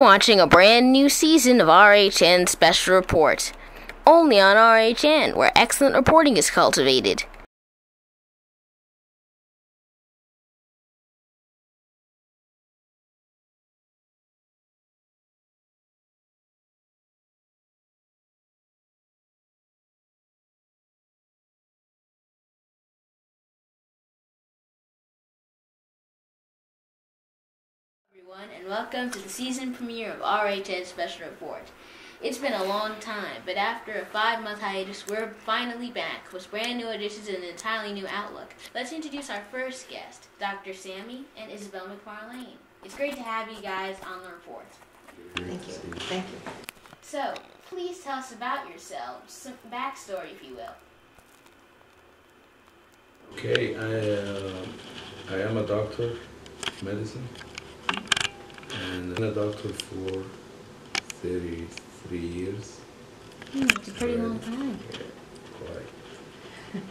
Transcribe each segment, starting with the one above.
Watching a brand new season of RHN Special Report, only on RHN, where excellent reporting is cultivated. Everyone, and welcome to the season premiere of RHN Special Report. It's been a long time, but after a 5-month hiatus, we're finally back with brand new additions and an entirely new outlook. Let's introduce our first guest, Dr. Sammy and Isabel Macfarlanes. It's great to have you guys on the report. Thank you. Thank you. So, please tell us about yourselves, some backstory, if you will. Okay, I am a doctor of medicine, and I'm a doctor for 33 years. It's a pretty long time. Yeah, quite.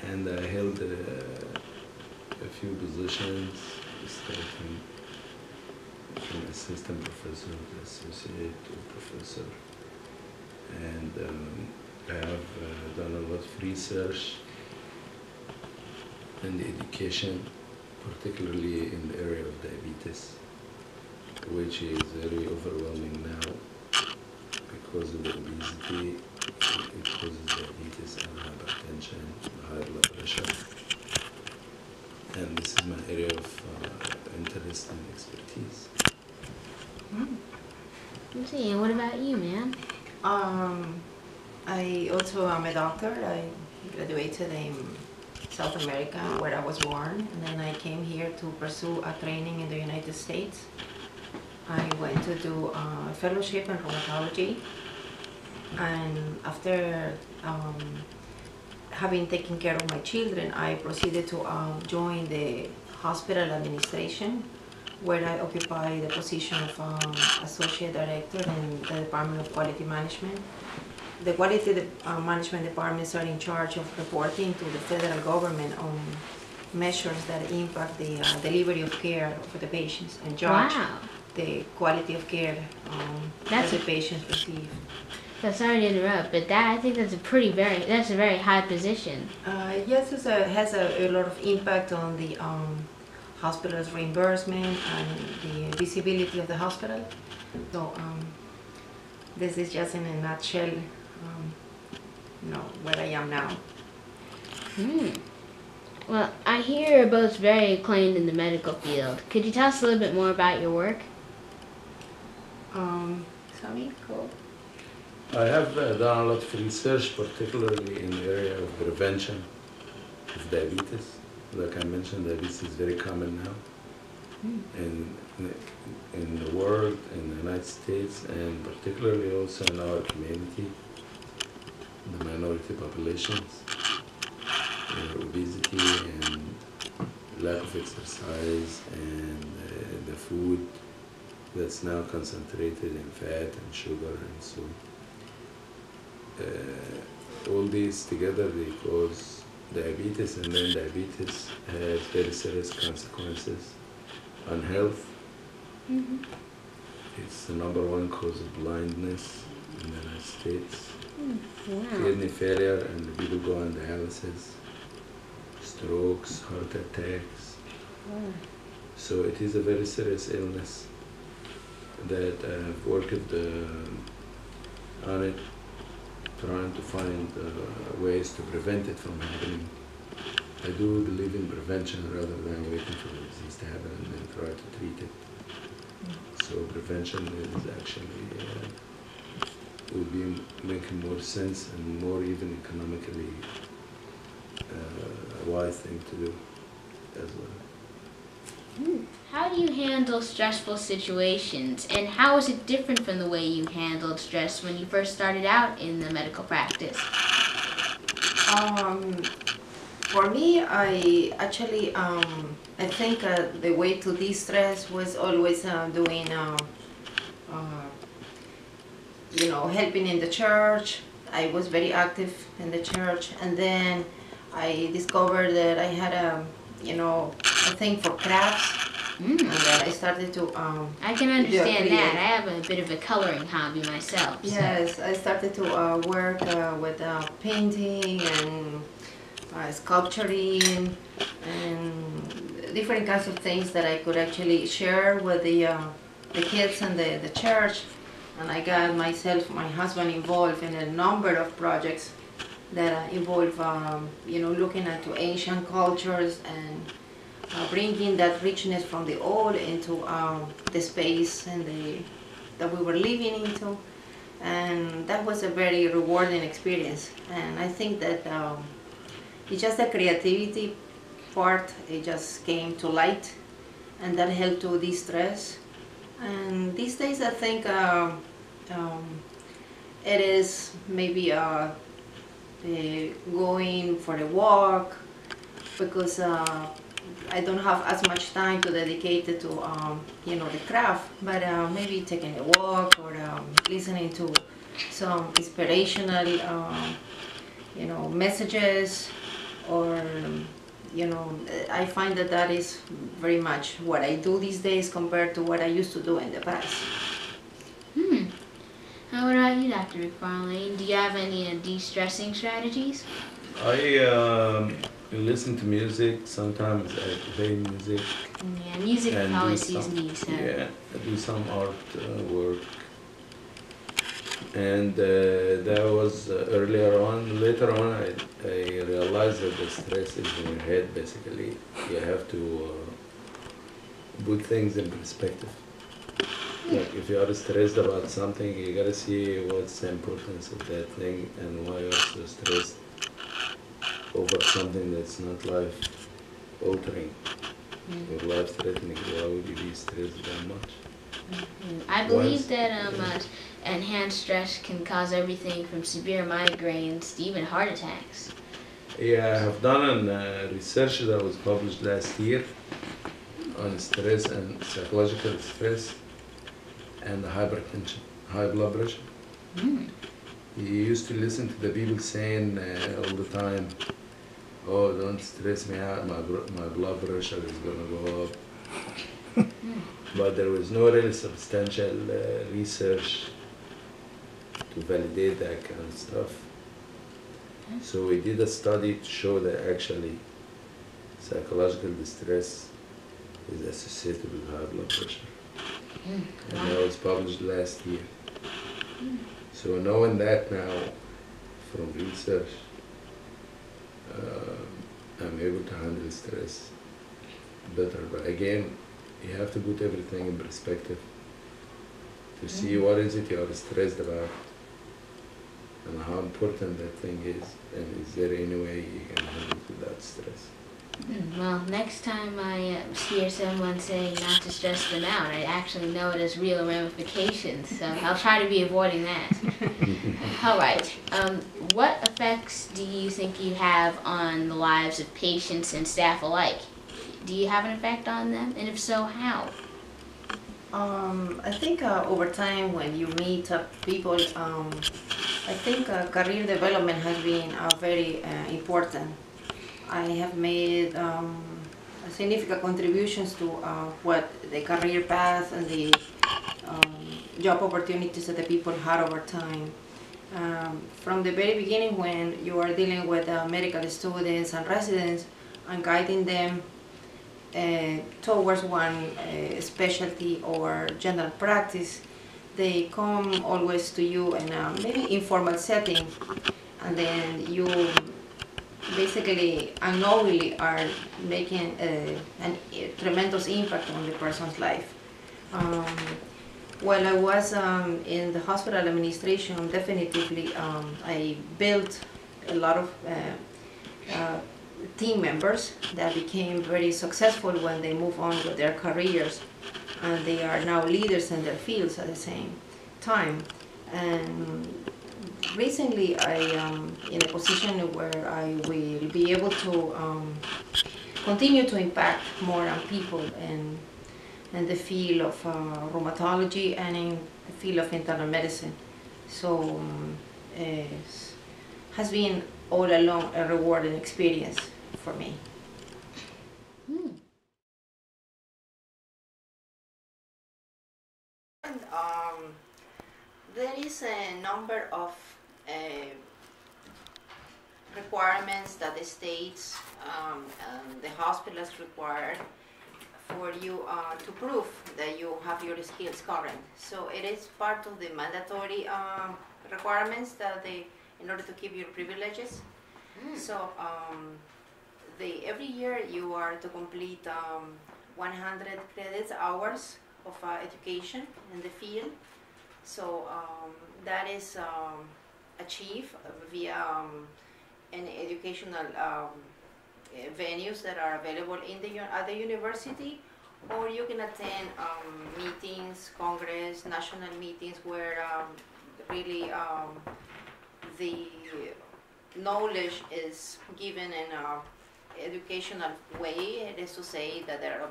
And I held a few positions, starting from assistant professor to associate to professor. And I have done a lot of research in the education, particularly in the area of diabetes, which is very overwhelming now because of the obesity. It causes diabetes and hypertension, high blood pressure. And this is my area of interest and expertise. Let's see, and what about you, ma'am? I also am a doctor. I graduated in South America, where I was born, and then I came here to pursue a training in the United States. I went to do a fellowship in rheumatology, and after having taken care of my children, I proceeded to join the hospital administration, where I occupy the position of Associate Director in the Department of Quality Management. The Quality Management Departments are in charge of reporting to the federal government on measures that impact the delivery of care for the patients and judge the quality of care that the patients receive. Sorry to interrupt, but I think that's a very high position. Yes, it has a lot of impact on the hospital's reimbursement and the visibility of the hospital. So this is just in a nutshell, where I am now. Well, I hear you're both very acclaimed in the medical field. Could you tell us a little bit more about your work? Sammy, go. I have done a lot of research, particularly in the area of prevention of diabetes. Like I mentioned, diabetes is very common now in the world, in the United States, and particularly also in our community, the minority populations, obesity and lack of exercise, and the food that's now concentrated in fat and sugar and so all these together, they cause diabetes, and then diabetes has very serious consequences on health. It's the #1 cause of blindness in the United States. Kidney failure, and people go on dialysis, strokes, heart attacks. So it is a very serious illness that I've worked on it, trying to find ways to prevent it from happening. I do believe in prevention rather than waiting for the disease to happen and then try to treat it. So prevention is actually will be making more sense and more even economically a wise thing to do as well. How do you handle stressful situations, and how is it different from the way you handled stress when you first started out in the medical practice? For me, I actually I think the way to de-stress was always doing helping in the church. I was very active in the church, and then I discovered that I had a thing for crafts. And then I started to I can understand create. that. I have a bit of a coloring hobby myself. So. Yes, I started to work with painting and sculpturing and different kinds of things that I could actually share with the kids and the church. And I got myself, my husband involved in a number of projects that involve, looking at ancient cultures and bringing that richness from the old into the space and that we were living into. And that was a very rewarding experience. And I think that it's just the creativity part, it just came to light, and that helped to de-stress. And these days I think it is maybe going for a walk, because I don't have as much time to dedicate it to the craft, but maybe taking a walk or listening to some inspirational messages, or I find that is very much what I do these days compared to what I used to do in the past. How about you, Dr. McFarlane? Do you have any de-stressing strategies? I listen to music. Sometimes I play music. Yeah, music and always do sees some- me. So. Yeah, I do some art work. And that was earlier on. Later on, I realized that the stress is in your head, basically. You have to put things in perspective. Like if you are stressed about something, you gotta see what's the importance of that thing and why you're so stressed over something that's not life-altering or life-threatening. Why would you be stressed that much? I believe that enhanced stress can cause everything from severe migraines to even heart attacks. Yeah, I have done research that was published last year on stress and psychological stress and hypertension, high blood pressure. You used to listen to the people saying all the time, "Oh, don't stress me out, my blood pressure is gonna go up." But there was no really substantial research to validate that kind of stuff. So we did a study to show that actually psychological distress is associated with high blood pressure. And that was published last year. So knowing that now from research, I'm able to handle stress better. But again, you have to put everything in perspective to see what is it you are stressed about and how important that thing is, and is there any way you can handle it without stress. Well, next time I hear someone say not to stress them out, I actually know it has real ramifications, so I'll try to be avoiding that. All right. What effects do you think you have on the lives of patients and staff alike? Do you have an effect on them, and if so, how? I think over time when you meet people, I think career development has been very important. I have made significant contributions to what the career path and the job opportunities that the people had over time. From the very beginning, when you are dealing with medical students and residents and guiding them towards one specialty or general practice, they come always to you in a maybe informal setting, and then you basically unknowingly are making a tremendous impact on the person's life. While I was in the hospital administration, definitely I built a lot of team members that became very successful when they move on with their careers, and they are now leaders in their fields at the same time. And recently I am in a position where I will be able to continue to impact more on people in the field of rheumatology and in the field of internal medicine. So it has been all along a rewarding experience for me. There is a number of requirements that the states and the hospitals require for you to prove that you have your skills current. So it is part of the mandatory requirements that in order to keep your privileges. So every year you are to complete 100 credits hours of education in the field. So that is achieved via an educational venues that are available at the university, or you can attend meetings, congress, national meetings where really the knowledge is given in an educational way. It is to say that there are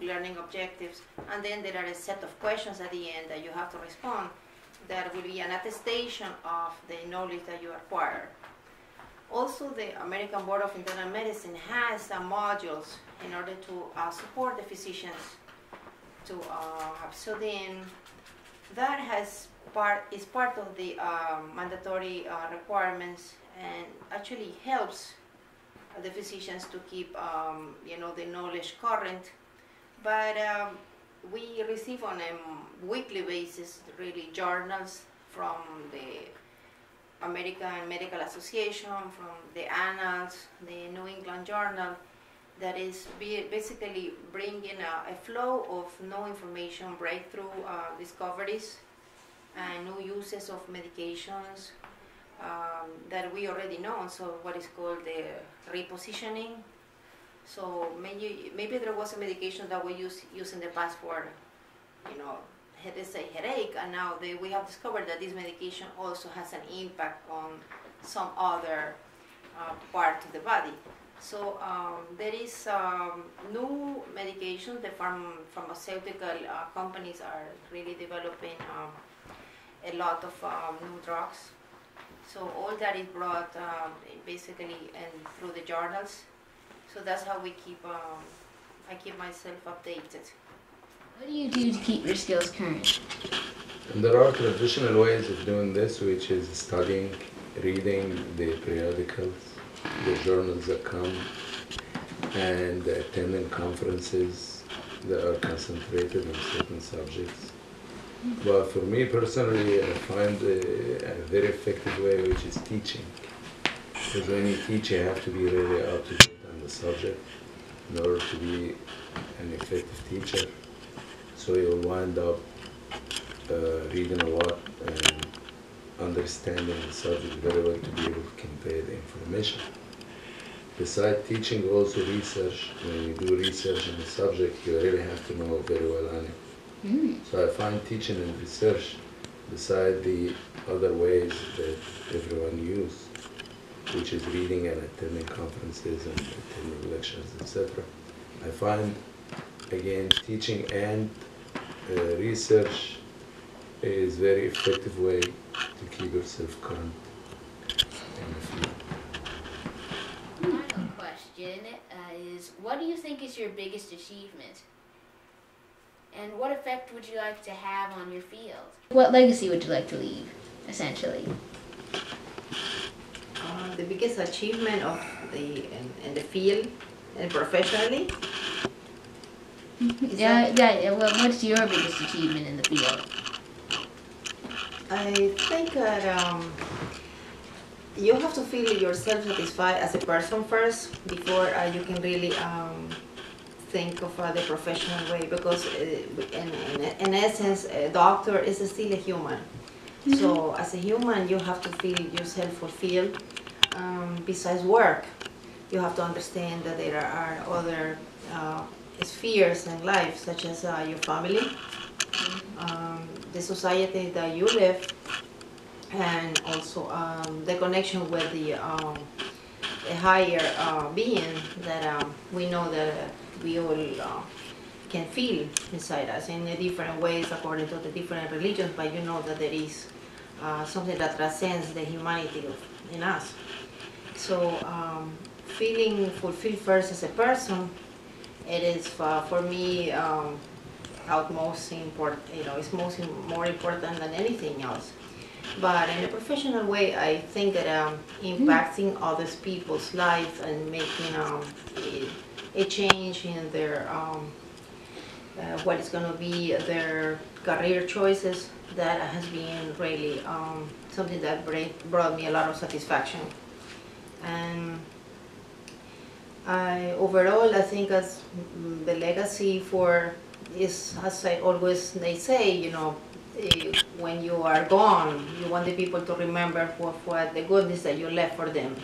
learning objectives, and then there are a set of questions at the end that you have to respond that will be an attestation of the knowledge that you acquire. Also, the American Board of Internal Medicine has some modules in order to support the physicians to have. So then that is part of the mandatory requirements, and actually helps the physicians to keep the knowledge current. But we receive on a weekly basis really journals from the American Medical Association, from the Annals, the New England Journal, that is basically bringing a flow of new information, breakthrough discoveries, and new uses of medications that we already know. So what is called the repositioning. So maybe there was a medication that we used in the past for, let's say headache, and now we have discovered that this medication also has an impact on some other part of the body. So there is new medication. The pharmaceutical companies are really developing a lot of new drugs. So all that is brought basically through the journals. So that's how I keep myself updated. What do you do to keep your skills current? And there are traditional ways of doing this, which is studying, reading the periodicals, the journals that come, and attending conferences that are concentrated on certain subjects. But for me personally, I find a very effective way, which is teaching. Because when you teach, you have to be really up to date on the subject in order to be an effective teacher. So you'll wind up reading a lot and understanding the subject very well to be able to convey the information. Besides teaching, also research. When you do research in the subject, you really have to know very well on it. So I find teaching and research, beside the other ways that everyone uses, which is reading and attending conferences and attending lectures, etc. I find, again, teaching and research is a very effective way to keep yourself current in the field. Final question is, what do you think is your biggest achievement? And what effect would you like to have on your field? What legacy would you like to leave, essentially? The biggest achievement in the field and professionally? Well, what's your biggest achievement in the field? I think that you have to feel yourself satisfied as a person first before you can really think of the professional way, because in essence, a doctor is still a human. So as a human, you have to feel yourself fulfilled. Besides work, you have to understand that there are other spheres in life, such as your family, the society that you live, and also the connection with the a higher being that we know that we all can feel inside us in different ways according to the different religions, but you know that there is something that transcends the humanity in us. So feeling fulfilled first as a person, it is for me utmost important. It's more important than anything else. But in a professional way, I think that impacting other people's lives and making a change in their what is going to be their career choices, that has been really something that brought me a lot of satisfaction. And overall, I think as the legacy is, as they say, when you are gone, you want the people to remember what the goodness that you left for them.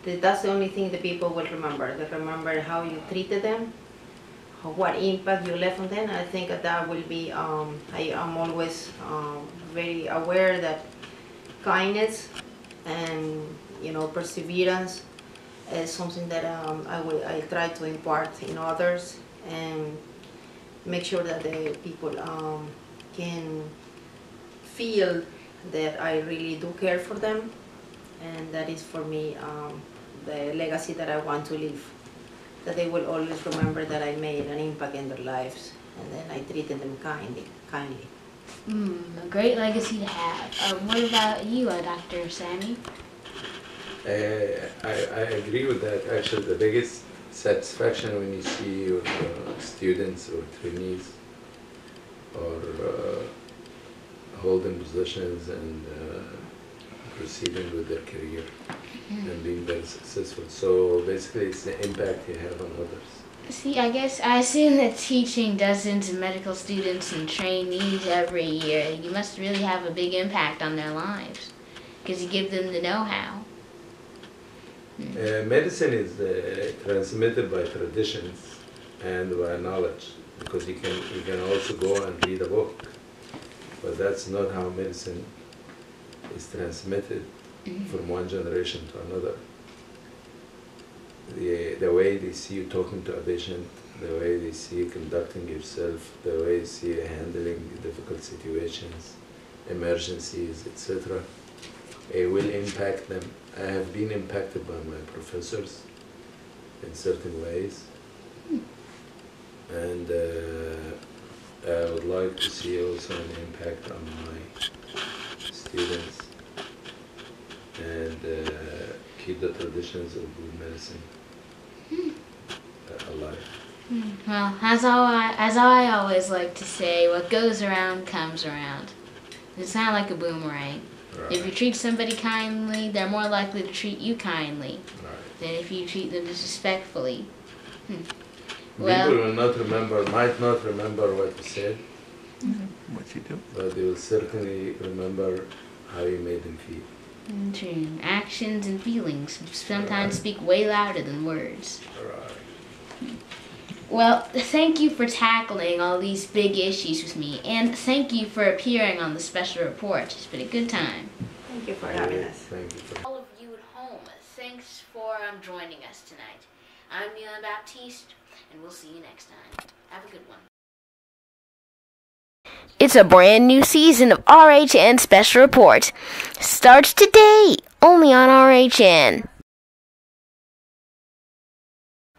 That's the only thing the people will remember. They remember how you treated them, what impact you left on them. I think that will be, I am always very aware that kindness and perseverance is something that I try to impart in others, and make sure that the people can feel that I really do care for them, and that is for me the legacy that I want to leave. That they will always remember that I made an impact in their lives, and then I treated them kindly. A great legacy to have. What about you, Dr. Sammy? I agree with that. Actually, the biggest satisfaction when you see your students or trainees or holding positions and proceeding with their career and being very successful. So basically, it's the impact you have on others. See, I guess I assume that teaching dozens of medical students and trainees every year, you must really have a big impact on their lives, because you give them the know-how. Medicine is transmitted by traditions and by knowledge, because you can also go and read a book, but that's not how medicine is transmitted from one generation to another. The way they see you talking to a patient, the way they see you conducting yourself, the way they see you handling difficult situations, emergencies, etc., it will impact them. I have been impacted by my professors in certain ways, and I would like to see also an impact on my students and keep the traditions of good medicine alive. Well, as I always like to say, what goes around comes around. It's not like a boomerang. Right. If you treat somebody kindly, they're more likely to treat you kindly Right. than if you treat them disrespectfully. Well, people will might not remember what you said, what you do, but they will certainly remember how you made them feel. True. Actions and feelings sometimes speak way louder than words. Right. Well, thank you for tackling all these big issues with me, and thank you for appearing on the special report. It's been a good time. Thank you for having us. Thank you. All of you at home, thanks for joining us tonight. I'm Neillan Baptiste, and we'll see you next time. Have a good one. It's a brand new season of RHN Special Report. Starts today, only on RHN.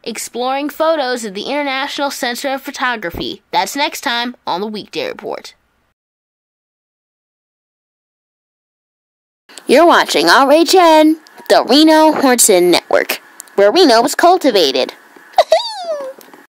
Exploring photos of the International Center of Photography. That's next time on the Weekday Report. You're watching RHN, the Reino Hornson Network, where Reno was cultivated.